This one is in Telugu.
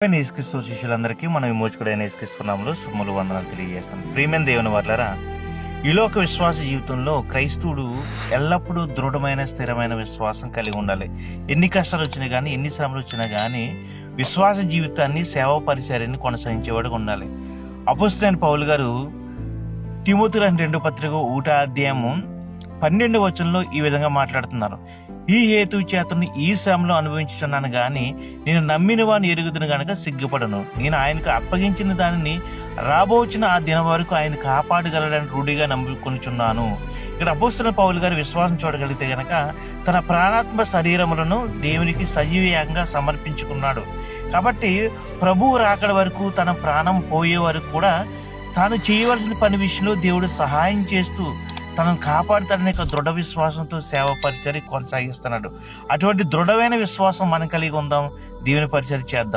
యేసుక్రీస్తు శిష్యులందరికీ మనం విమోచకుడైన యేసుక్రీస్తు నామములో శుభములు వందనాలు తెలియజేస్తాం. ప్రియమైన దేవుని వర్లారా, ఈ లోక విశ్వాస జీవితంలో క్రైస్తవుడు ఎల్లప్పుడూ దృఢమైన స్థిరమైన విశ్వాసం కలిగి ఉండాలి. ఎన్ని కష్టాలు వచ్చినా కానీ, ఎన్ని శ్రమలు వచ్చినా కానీ విశ్వాస జీవితాన్ని, సేవా పరిచర్యని కొనసాగించేవాడుగా ఉండాలి. అపోస్తలుడైన పౌలు గారు తిమోతికి రాసిన 2వ పత్రిక 1వ అధ్యాయము 12వ వచనంలో ఈ విధంగా మాట్లాడుతున్నారు. ఈ హేతు చేతను ఈ శ్రమలో అనుభవించుచున్నాను గాని నేను నమ్మిన వాడిని ఎరుగుదును గనక సిగ్గుపడను. నేను ఆయనకు అప్పగించిన దానిని రాబోచిన ఆ దినం వరకు ఆయన కాపాడగలడని రూఢిగా నమ్ముకొనుచున్నాను. ఇక్కడ అపోస్తలుడైన పౌలు గారు విశ్వాసం చూడగలిగితే గనక తన ప్రాణాత్మ శరీరములను దేవునికి సజీవంగా సమర్పించుకున్నాడు. కాబట్టి ప్రభువు రాకడ వరకు, తన ప్రాణం పోయే వరకు కూడా తాను చేయవలసిన పని విషయంలో దేవుడు సహాయం చేస్తూ తనను కాపాడుతాడనే దృఢ విశ్వాసంతో సేవ పరిచర్య కొనసాగిస్తున్నాడు. అటువంటి దృఢమైన విశ్వాసం మనం కలిగి ఉందాం. దేవుని పరిచర్య చేద్దాం.